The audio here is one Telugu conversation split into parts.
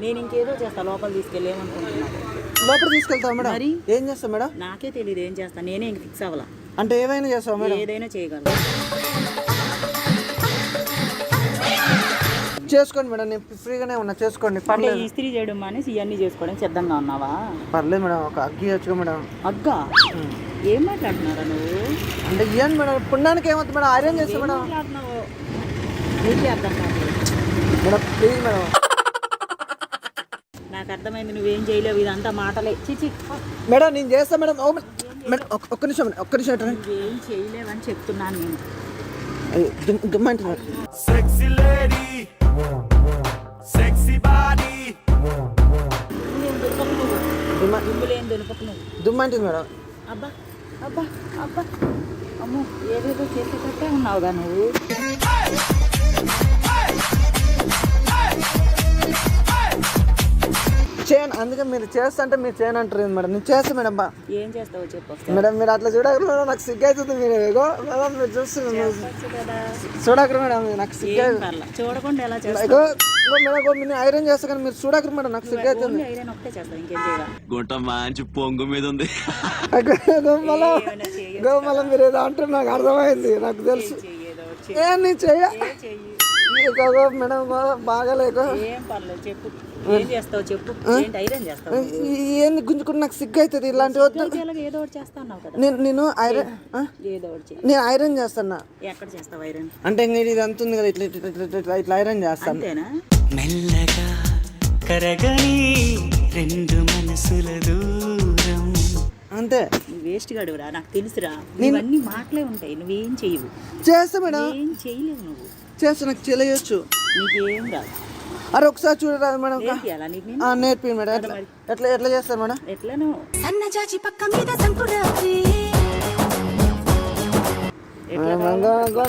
నేను ఇంకేదో చేస్తా, లోపల తీసుకెళ్ళి ఏమనుకుంటున్నా. లోపల తీసుకెళ్తావా మేడం? మరి ఏం చేస్తావు మేడం? నాకే తెలియదు ఏం చేస్తా, నేనే ఇంక ఫిక్స్ అవ్వాలా. అంటే ఏమైనా చేస్తావా మేడం? ఏదైనా చేయగలను. చేసుకోండి మేడం, నేను ఫ్రీగానే ఉన్నా, చేసుకోండి అంటే పర్లేదు. ఇస్త్రీ చేయడం మానేసి ఇవన్నీ చేసుకోవడానికి సిద్ధంగా ఉన్నావా? పర్లేదు మేడం, ఒక అగ్గి వచ్చుకో మేడం. అగ్గా? ఏం మాట్లాడుతున్నారా నువ్వు? అంటే ఇవ్వండి మేడం, పుణ్యానికి ఏమవుతుంది మేడం, ఐరన్ చేస్తా మేడం. మాట్లాడుతున్నావు నీకే అర్థం కాదు మేడం, ప్లీజ్ మేడం. నాకు అర్థమైంది, నువ్వేం చేయలేవు, ఇదంతా మాటలే. చిచి మేడం నేను చేస్తా మేడం. మేడం ఒక్క నిమిషం మేడం, ఒక్క నిమిషం. నువ్వేం చేయలేవని చెప్తున్నాను నేను. దుమ్మంటే దుమ్మంటుంది మేడం. అబ్బా అబ్బా అబ్బా అమ్మో, ఏదేదో చేసేటట్టే ఉన్నావుగా నువ్వు. చేయను, అందుకే మీరు చేస్తా అంటే మీరు చేయను అంటారు మేడం. నేను చేస్తా మేడం. ఏం చేస్తావో చెప్పు మేడం, మీరు అట్లా చూడకరు మేడం, నాకు సిగ్గు అవుతుంది. మీరు మేడం మీరు చూస్తున్నారు చూడకరు మేడం, నాకు సిగ్గు అవుతుంది. చూడకుండా ఎలా మేడం, నేను ఐరన్ చేస్తా కానీ మీరు చూడకరు మేడం, నాకు సిగ్గు అవుతుంది. ఐరన్ ఒకటే చేస్తావు, ఇంకేం చేయాలి? గుంట మంచి పొంగు మీద ఉంది. మళ్ళీ మీరు ఏదో అంటారు, నాకు అర్థమైంది, నాకు తెలుసు. నేను చెయ్య మేడం, బాగాలేక. ఏం పర్లేదు చెప్పు, ఏం చేస్తావు చెప్పు. ఏంటి ఐరన్ చేస్తావు? ఏంది గుంజుకుని నాకు సిగ్గు అవుతుంది, ఇలాంటి వద్దు. ఏదో ఒకటి చేస్తాను కదా. నేను ఐరన్ ఏదో ఒకటి నేను ఐరన్ చేస్తాను. ఎక్కడ చేస్తావు ఐరన్? అంటే మీరు ఇది అంత ఉంది కదా, ఇట్లా ఇట్లా ఇట్లా ఇట్లా ఐరన్ చేస్తాను. అంతేనా? మెల్లగా కరగని రెండు మనసుల దూరం. అంతే. వేస్ట్ గాడురా, నాకు తెలుసురా. ఇవన్నీ మాటలే ఉంటాయి, నువ్వేం చెయ్యవు. చేస్తా మేడం. ఏం చేయలేవు నువ్వు. చేస్తా, నాకు చేయొచ్చు. నీకేం రాదు. అరే ఒకసారి చూడరాదు మేడం. నేర్పి మేడం. ఎట్లా ఎట్లా చేస్తారు మేడం? ఎట్లను సన్నజాజి పక్క మీద సంకురాత్రి.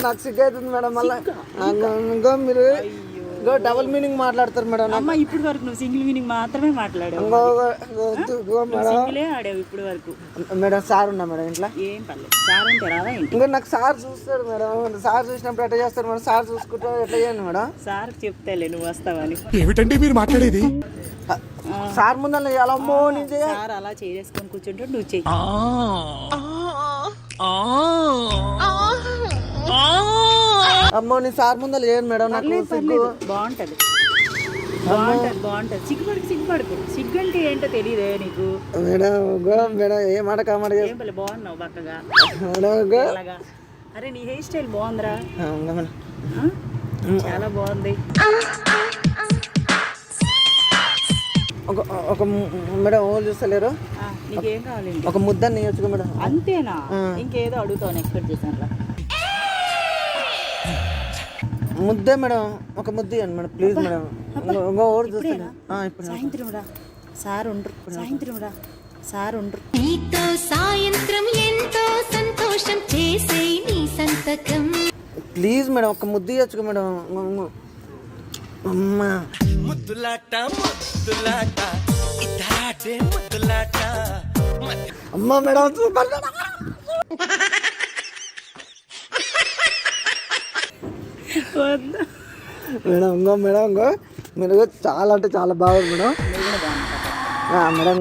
నాకు సిగ్గు అవుతుంది మేడం. మళ్ళీ మీరు డబుల్ మీనింగ్ మాట్లాడతారు మేడం. అమ్మ ఇప్పుడు వరకు నువ్వు సింగిల్ మీనింగ్ మాత్రమే మాట్లాడావు, సింగిలే ఆడావు ఇప్పుడు వరకు. మేడం సార్ ఉన్నా మేడం ఇంట్లో. ఏం పర్లేదు, సార్ ఉంటే రాదా ఏంటి? ఇంకా నాకు సార్ చూస్తాడు మేడం. సార్ చూసినప్పుడు ఎట్లా చేస్తారు మేడం? సార్ చూసుకుంటా ఎట్లా చేయండి మేడం? సార్ చెప్తాలే నువ్వు వస్తావని. ఏమిటండి మీరు మాట్లాడేది? సార్ ముందర అమ్మో నేను చేయాలి. సార్ అలా చేసుకొని కూర్చుంటే నువ్వు చెయ్యి. అమ్మో నేను సార్ ముందర చేయను మేడం, నాకు సిగ్గు. బాగుంటది బాగుంటది బాగుంటది. సిగ్గుపడుకు. సిగ్గు అంటే ఏంటో తెలియదే నీకు? మేడం మేడం ఏ మాట కామాట ఏం పర్లేదు, బాగున్నావు బక్కగా. మేడం. అరే నీ హెయిర్ స్టైల్ బాగుందిరా, చాలా బాగుంది. ఒక మేడం ఓ చూస్తలేరు. నీకేం కావాలి? ఒక ముద్ద నేర్చుకో మేడం. అంతేనా? ఇంకేదో అడుగుతావు ఎక్స్పెక్ట్ చేశాను. ముద్దే మేడం, ఒక ముద్ద ఇవ్వండి మేడం ప్లీజ్ మేడం. ఓడి చూస్తాను ఇప్పుడు. సాయంత్రం రా సార్ ఉండ్రు, సాయంత్రం రా సార్ ఉండ్రు. నీతో సాయంత్రం ఎంతో సంతోషం చేసే నీ సంతకం. ప్లీజ్ మేడం, ఒక ముద్ద ఇవ్వచ్చు మేడం. అమ్మా ముద్దులాట ముద్దులాట ఇతరాటే ముద్దులాట. అమ్మా మేడం మేడం. మేడం మీరు చాలా అంటే చాలా బాగుంది మేడం. మేడం